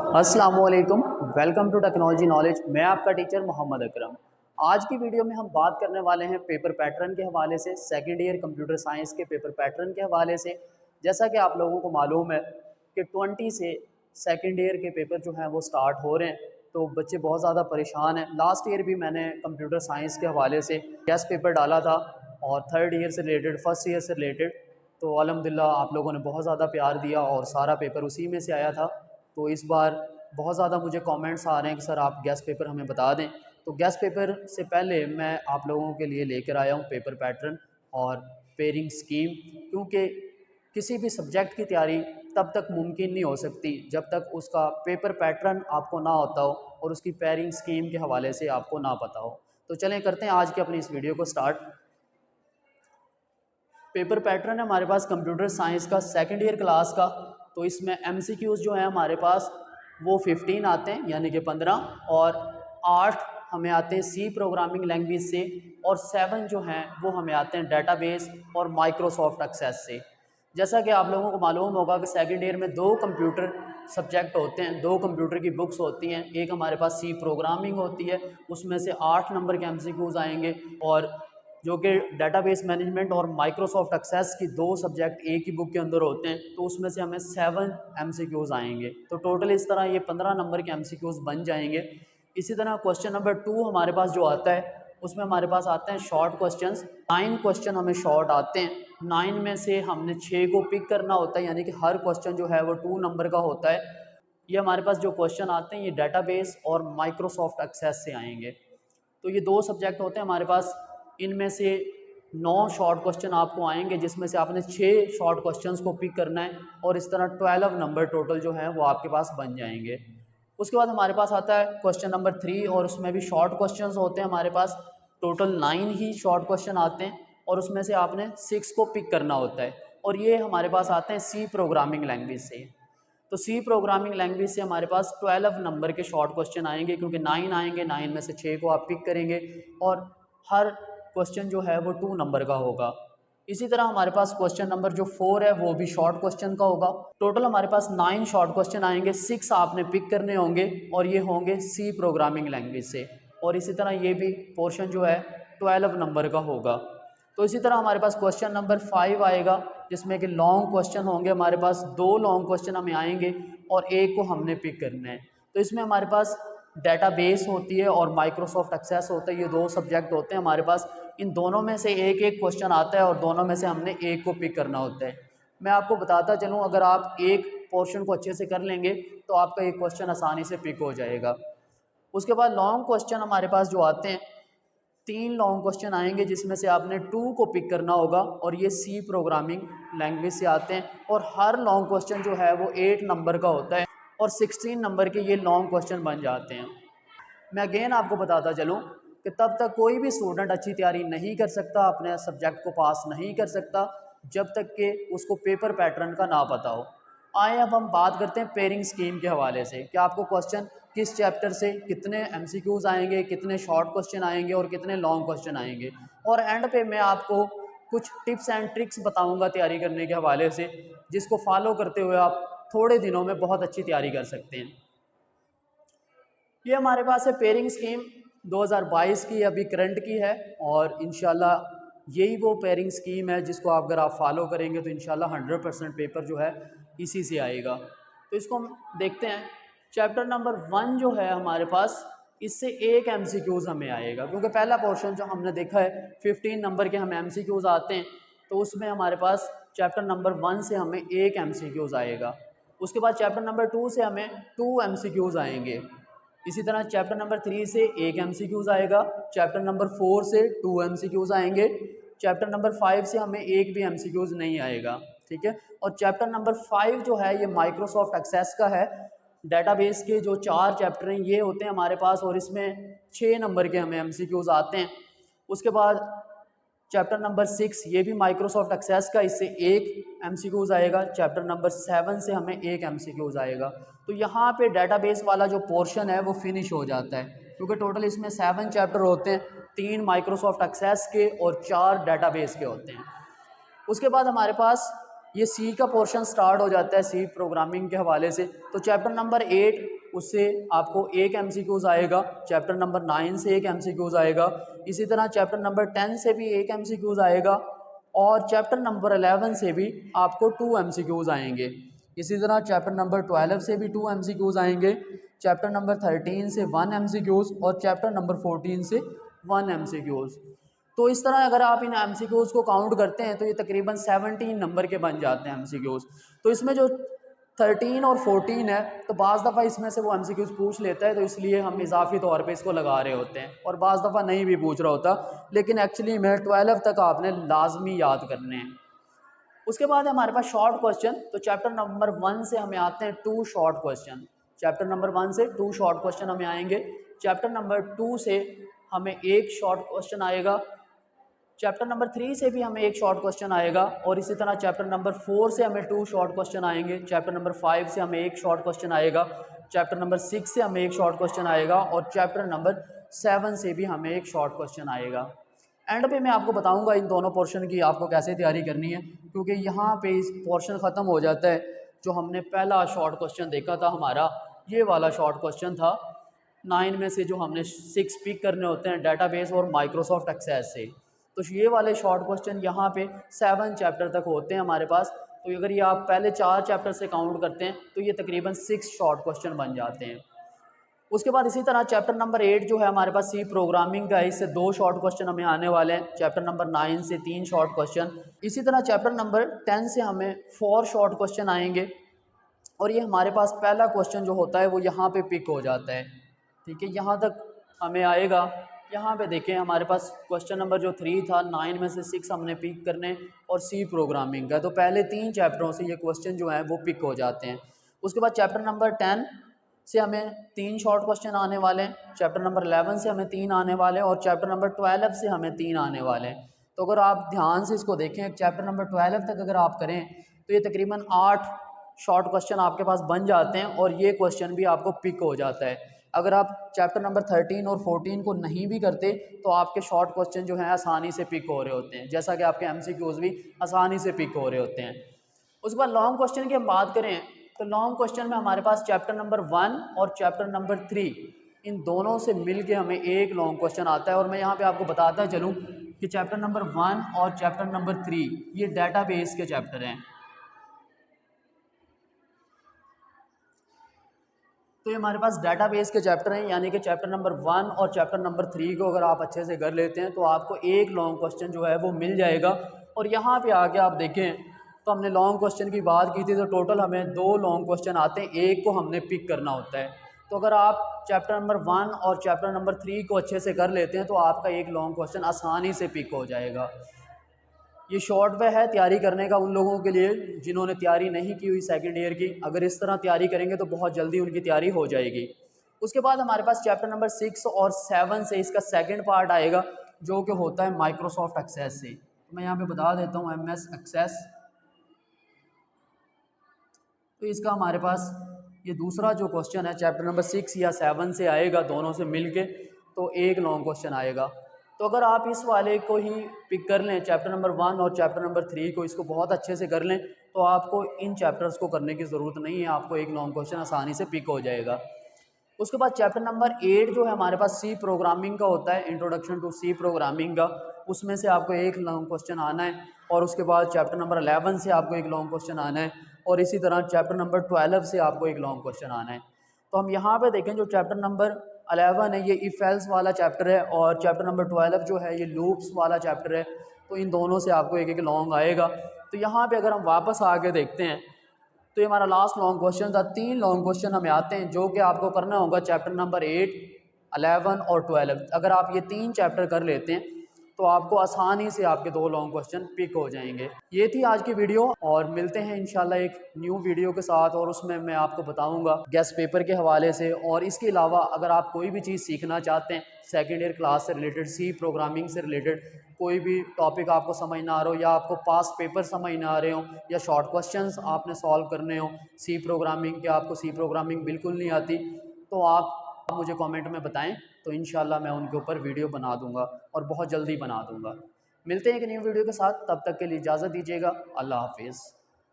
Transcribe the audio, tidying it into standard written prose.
अस्सलामुअलैकुम, welcome to technology knowledge. मैं आपका टीचर मोहम्मद अकरम। आज की वीडियो में हम बात करने वाले हैं पेपर पैटर्न के हवाले से, सेकेंड ईयर कंप्यूटर साइंस के पेपर पैटर्न के हवाले से। जैसा कि आप लोगों को मालूम है कि 20 से सेकेंड ईयर के पेपर जो हैं वो स्टार्ट हो रहे हैं, तो बच्चे बहुत ज़्यादा परेशान हैं। लास्ट ईयर भी मैंने कंप्यूटर साइंस के हवाले से टेस्ट पेपर डाला था और थर्ड ईयर से रिलेटेड, फर्स्ट ईयर से रिलेटेड, तो अल्हम्दुलिल्लाह आप लोगों ने बहुत ज़्यादा प्यार दिया और सारा पेपर उसी में से आया था। तो इस बार बहुत ज़्यादा मुझे कमेंट्स आ रहे हैं कि सर आप गेस्ट पेपर हमें बता दें। तो गेस्ट पेपर से पहले मैं आप लोगों के लिए लेकर आया हूँ पेपर पैटर्न और पेयरिंग स्कीम, क्योंकि किसी भी सब्जेक्ट की तैयारी तब तक मुमकिन नहीं हो सकती जब तक उसका पेपर पैटर्न आपको ना होता हो और उसकी पेयरिंग स्कीम के हवाले से आपको ना पता हो। तो चलें करते हैं आज की अपनी इस वीडियो को स्टार्ट। पेपर पैटर्न है हमारे पास कंप्यूटर साइंस का सेकंड ईयर क्लास का। तो इसमें एमसीक्यूज़ जो है हमारे पास वो 15 आते हैं, यानी कि 15, और 8 हमें आते हैं सी प्रोग्रामिंग लैंग्वेज से, और 7 जो हैं वो हमें आते हैं डेटाबेस और माइक्रोसॉफ्ट एक्सेस से। जैसा कि आप लोगों को मालूम होगा कि सेकंड ईयर में 2 कंप्यूटर सब्जेक्ट होते हैं, 2 कंप्यूटर की बुक्स होती हैं। एक हमारे पास सी प्रोग्रामिंग होती है, उसमें से 8 नंबर के एमसीक्यूज़ आएंगे, और जो कि डेटाबेस मैनेजमेंट और माइक्रोसॉफ्ट एक्सेस की 2 सब्जेक्ट एक ही बुक के अंदर होते हैं, तो उसमें से हमें 7 एमसीक्यूज़ आएंगे। तो टोटल इस तरह ये 15 नंबर के एमसीक्यूज़ बन जाएंगे। इसी तरह क्वेश्चन नंबर 2 हमारे पास जो आता है उसमें हमारे पास आते हैं शॉर्ट क्वेश्चंस। 9 क्वेश्चन हमें शॉर्ट आते हैं। 9 में से हमने 6 को पिक करना होता है, यानी कि हर क्वेश्चन जो है वो 2 नंबर का होता है। ये हमारे पास जो क्वेश्चन आते हैं ये डेटाबेस और माइक्रोसॉफ्ट एक्सेस से आएंगे। तो ये 2 सब्जेक्ट होते हैं हमारे पास। इनमें से 9 शॉर्ट क्वेश्चन आपको आएंगे, जिसमें से आपने 6 शॉर्ट क्वेश्चंस को पिक करना है, और इस तरह 12 नंबर टोटल जो है वो आपके पास बन जाएंगे। उसके बाद हमारे पास आता है क्वेश्चन नंबर 3, और उसमें भी शॉर्ट क्वेश्चंस होते हैं हमारे पास। टोटल 9 ही शॉर्ट क्वेश्चन आते हैं, और उसमें से आपने 6 को पिक करना होता है, और ये हमारे पास आते हैं सी प्रोग्रामिंग लैंग्वेज से। तो सी प्रोग्रामिंग लैंग्वेज से हमारे पास 12 नंबर के शॉर्ट क्वेश्चन आएंगे, क्योंकि 9 आएंगे, 9 में से 6 को आप पिक करेंगे, और हर क्वेश्चन जो है वो 2 नंबर का होगा। इसी तरह हमारे पास क्वेश्चन नंबर जो 4 है वो भी शॉर्ट क्वेश्चन का होगा। टोटल हमारे पास 9 शॉर्ट क्वेश्चन आएंगे, 6 आपने पिक करने होंगे, और ये होंगे सी प्रोग्रामिंग लैंग्वेज से। और इसी तरह ये भी पोर्शन जो है 12 नंबर का होगा। तो इसी तरह हमारे पास क्वेश्चन नंबर 5 आएगा, जिसमें कि लॉन्ग क्वेश्चन होंगे हमारे पास। 2 लॉन्ग क्वेश्चन हमें आएंगे और एक को हमने पिक करना है। तो इसमें हमारे पास डेटाबेस होती है और माइक्रोसॉफ्ट एक्सेस होता है, ये 2 सब्जेक्ट होते हैं हमारे पास। इन दोनों में से एक एक क्वेश्चन आता है और दोनों में से हमने एक को पिक करना होता है। मैं आपको बताता चलूँ, अगर आप एक पोर्शन को अच्छे से कर लेंगे तो आपका एक क्वेश्चन आसानी से पिक हो जाएगा। उसके बाद लॉन्ग क्वेश्चन हमारे पास जो आते हैं, 3 लॉन्ग क्वेश्चन आएंगे, जिसमें से आपने 2 को पिक करना होगा, और ये सी प्रोग्रामिंग लैंग्वेज से आते हैं। और हर लॉन्ग क्वेश्चन जो है वो 8 नंबर का होता है, और 16 नंबर के ये लॉन्ग क्वेश्चन बन जाते हैं। मैं अगेन आपको बताता चलूँ कि तब तक कोई भी स्टूडेंट अच्छी तैयारी नहीं कर सकता, अपने सब्जेक्ट को पास नहीं कर सकता, जब तक कि उसको पेपर पैटर्न का ना पता हो। आए अब हम बात करते हैं पेयरिंग स्कीम के हवाले से, कि आपको क्वेश्चन किस चैप्टर से कितने एमसीक्यूज आएंगे, कितने शॉर्ट क्वेश्चन आएंगे और कितने लॉन्ग क्वेश्चन आएंगे। और एंड पे मैं आपको कुछ टिप्स एंड ट्रिक्स बताऊंगा तैयारी करने के हवाले से, जिसको फॉलो करते हुए आप थोड़े दिनों में बहुत अच्छी तैयारी कर सकते हैं। ये हमारे पास है पेयरिंग स्कीम 2022 की, अभी करंट की है, और इंशाल्लाह यही वो पेयरिंग स्कीम है जिसको आप अगर आप फॉलो करेंगे तो इंशाल्लाह 100% पेपर जो है इसी से आएगा। तो इसको हम देखते हैं। चैप्टर नंबर 1 जो है हमारे पास, इससे एक एमसीक्यूज़ हमें आएगा, क्योंकि पहला पोर्शन जो हमने देखा है 15 नंबर के हमें एमसीक्यूज़ आते हैं, तो उसमें हमारे पास चैप्टर नंबर 1 से हमें एक एमसीक्यूज़ आएगा। उसके बाद चैप्टर नंबर 2 से हमें 2 एमसीक्यूज़ आएंगे। इसी तरह चैप्टर नंबर 3 से एक एमसीक्यूज़ आएगा। चैप्टर नंबर 4 से 2 एमसीक्यूज़ आएंगे। चैप्टर नंबर 5 से हमें एक भी एमसीक्यूज़ नहीं आएगा, ठीक है। और चैप्टर नंबर 5 जो है ये माइक्रोसॉफ्ट एक्सेस का है। डेटाबेस के जो 4 चैप्टर हैं ये होते हैं हमारे पास, और इसमें 6 नंबर के हमें एमसीक्यूज़ आते हैं। उसके बाद चैप्टर नंबर 6 ये भी माइक्रोसॉफ्ट एक्सेस का, इससे एक एमसीक्यूज़ आएगा। चैप्टर नंबर 7 से हमें एक एमसीक्यूज़ आएगा। तो यहाँ पे डेटाबेस वाला जो पोर्शन है वो फिनिश हो जाता है, क्योंकि टोटल इसमें 7 चैप्टर होते हैं, 3 माइक्रोसॉफ्ट एक्सेस के और 4 डेटाबेस के होते हैं। उसके बाद हमारे पास ये सी का पोर्शन स्टार्ट हो जाता है, सी प्रोग्रामिंग के हवाले से। तो चैप्टर नंबर 8 उससे आपको एक MCQs आएगा, चैप्टर नंबर 9 से एक MCQs आएगा, इसी तरह चैप्टर नंबर 10 से भी एक MCQs आएगा और चैप्टर नंबर 11 से भी आपको 2 MCQs आएंगे। इसी तरह चैप्टर नंबर 12 से भी 2 MCQs आएंगे, चैप्टर नंबर 13 से 1 MCQs और चैप्टर नंबर 14 से 1 MCQs। तो इस तरह अगर आप इन MCQs को काउंट करते हैं तो ये तकरीबन 17 नंबर के बन जाते हैं MCQs। तो इसमें जो 13 और 14 है तो बाज़ दफ़ा इसमें से वो MCQs पूछ लेता है, तो इसलिए हम इजाफी तौर पे इसको लगा रहे होते हैं, और बाज़ दफ़ा नहीं भी पूछ रहा होता, लेकिन एक्चुअली में 12 तक आपने लाजमी याद करने हैं। उसके बाद है हमारे पास शॉर्ट क्वेश्चन। तो चैप्टर नंबर 1 से हमें आते हैं 2 शॉर्ट क्वेश्चन। चैप्टर नंबर 1 से 2 शॉर्ट क्वेश्चन हमें आएंगे। चैप्टर नंबर 2 से हमें एक शॉर्ट क्वेश्चन आएगा, चैप्टर नंबर 3 से भी हमें एक शॉर्ट क्वेश्चन आएगा, और इसी तरह चैप्टर नंबर 4 से हमें 2 शॉर्ट क्वेश्चन आएंगे, चैप्टर नंबर 5 से हमें एक शॉर्ट क्वेश्चन आएगा, चैप्टर नंबर 6 से हमें एक शॉर्ट क्वेश्चन आएगा, और चैप्टर नंबर 7 से भी हमें एक शॉर्ट क्वेश्चन आएगा। एंड पे मैं आपको बताऊंगा इन दोनों पोर्शन की आपको कैसे तैयारी करनी है, क्योंकि यहाँ पे इस पोर्शन ख़त्म हो जाता है। जो हमने पहला शॉर्ट क्वेश्चन देखा था हमारा, ये वाला शॉर्ट क्वेश्चन था 9 में से, जो हमने 6 पिक करने होते हैं डेटाबेस और माइक्रोसॉफ्ट एक्सेस से। तो ये वाले शॉर्ट क्वेश्चन यहाँ पे 7 चैप्टर तक होते हैं हमारे पास। तो अगर ये आप पहले 4 चैप्टर से काउंट करते हैं तो ये तकरीबन 6 शॉर्ट क्वेश्चन बन जाते हैं। उसके बाद इसी तरह चैप्टर नंबर 8 जो है हमारे पास सी प्रोग्रामिंग का है, इससे 2 शॉर्ट क्वेश्चन हमें आने वाले हैं। चैप्टर नंबर 9 से 3 शॉर्ट क्वेश्चन। इसी तरह चैप्टर नंबर 10 से हमें 4 शॉर्ट क्वेश्चन आएंगे, और ये हमारे पास पहला क्वेश्चन जो होता है वो यहाँ पे पिक हो जाता है। ठीक है, यहाँ तक हमें आएगा। यहाँ पे देखें हमारे पास क्वेश्चन नंबर जो 3 था, 9 में से 6 हमने पिक करने, और सी प्रोग्रामिंग का, तो पहले 3 चैप्टरों से ये क्वेश्चन जो हैं वो पिक हो जाते हैं। उसके बाद चैप्टर नंबर 10 से हमें 3 शॉर्ट क्वेश्चन आने वाले हैं, चैप्टर नंबर 11 से हमें 3 आने वाले हैं, और चैप्टर नंबर 12 से हमें 3 आने वाले हैं। तो अगर आप ध्यान से इसको देखें, चैप्टर नंबर 12 तक अगर आप करें तो ये तकरीबन 8 शॉर्ट क्वेश्चन आपके पास बन जाते हैं, और ये क्वेश्चन भी आपको पिक हो जाता है। अगर आप चैप्टर नंबर 13 और 14 को नहीं भी करते तो आपके शॉर्ट क्वेश्चन जो हैं आसानी से पिक हो रहे होते हैं, जैसा कि आपके MCQs भी आसानी से पिक हो रहे होते हैं। उसके बाद लॉन्ग क्वेश्चन की हम बात करें तो लॉन्ग क्वेश्चन में हमारे पास चैप्टर नंबर 1 और चैप्टर नंबर 3, इन दोनों से मिल के हमें एक लॉन्ग क्वेश्चन आता है। और मैं यहाँ पे आपको बताता चलूँ कि चैप्टर नंबर 1 और चैप्टर नंबर 3 ये डेटाबेस के चैप्टर हैं। तो ये हमारे पास डेटाबेस के चैप्टर हैं, यानी कि चैप्टर नंबर 1 और चैप्टर नंबर 3 को अगर आप अच्छे से कर लेते हैं तो आपको एक लॉन्ग क्वेश्चन जो है वो मिल जाएगा। और यहाँ पे आके आप देखें तो हमने लॉन्ग क्वेश्चन की बात की थी, तो टोटल हमें 2 लॉन्ग क्वेश्चन आते हैं, एक को हमने पिक करना होता है। तो अगर आप चैप्टर नंबर 1 और चैप्टर नंबर 3 को अच्छे से कर लेते हैं तो आपका एक लॉन्ग क्वेश्चन आसानी से पिक हो जाएगा। ये शॉर्ट वे है तैयारी करने का उन लोगों के लिए जिन्होंने तैयारी नहीं की हुई सेकंड ईयर की। अगर इस तरह तैयारी करेंगे तो बहुत जल्दी उनकी तैयारी हो जाएगी। उसके बाद हमारे पास चैप्टर नंबर 6 और 7 से इसका सेकंड पार्ट आएगा, जो कि होता है माइक्रोसॉफ्ट एक्सेस से। तो मैं यहाँ पे बता देता हूँ MS एक्सेस। तो इसका हमारे पास ये दूसरा जो क्वेश्चन है चैप्टर नंबर 6 या 7 से आएगा, दोनों से मिल के तो एक लॉन्ग क्वेश्चन आएगा। तो अगर आप इस वाले को ही पिक कर लें, चैप्टर नंबर 1 और चैप्टर नंबर 3 को, इसको बहुत अच्छे से कर लें, तो आपको इन चैप्टर्स को करने की ज़रूरत नहीं है, आपको एक लॉन्ग क्वेश्चन आसानी से पिक हो जाएगा। उसके बाद चैप्टर नंबर 8 जो है हमारे पास सी प्रोग्रामिंग का होता है, इंट्रोडक्शन टू सी प्रोग्रामिंग का, उसमें से आपको एक लॉन्ग क्वेश्चन आना है। और उसके बाद चैप्टर नंबर 11 से आपको एक लॉन्ग क्वेश्चन आना है, और इसी तरह चैप्टर नंबर 12 से आपको एक लॉन्ग क्वेश्चन आना है। तो हम यहाँ पे देखें जो चैप्टर नंबर 11 है ये इफ एल्स वाला चैप्टर है, और चैप्टर नंबर 12 जो है ये लूप्स वाला चैप्टर है। तो इन दोनों से आपको एक एक लॉन्ग आएगा। तो यहाँ पे अगर हम वापस आके देखते हैं तो ये हमारा लास्ट लॉन्ग क्वेश्चन था। 3 लॉन्ग क्वेश्चन हमें आते हैं जो कि आपको करना होगा चैप्टर नंबर 8, 11 और 12। अगर आप ये 3 चैप्टर कर लेते हैं तो आपको आसानी से आपके 2 लॉन्ग क्वेश्चन पिक हो जाएंगे। ये थी आज की वीडियो, और मिलते हैं इंशाल्लाह एक न्यू वीडियो के साथ, और उसमें मैं आपको बताऊंगा गेस्ट पेपर के हवाले से। और इसके अलावा अगर आप कोई भी चीज़ सीखना चाहते हैं सेकेंड ईयर क्लास से रिलेटेड, सी प्रोग्रामिंग से रिलेटेड, कोई भी टॉपिक आपको समझ ना आ रहा हो, या आपको पास्ट पेपर समझ ना आ रहे हो, या शॉर्ट क्वेश्चंस आपने सॉल्व करने हो सी प्रोग्रामिंग के, आपको सी प्रोग्रामिंग बिल्कुल नहीं आती, तो आप मुझे कमेंट में बताएं, तो इंशाल्लाह मैं उनके ऊपर वीडियो बना दूंगा, और बहुत जल्दी बना दूंगा। मिलते हैं एक न्यू वीडियो के साथ, तब तक के लिए इजाज़त दीजिएगा। अल्लाह हाफिज़।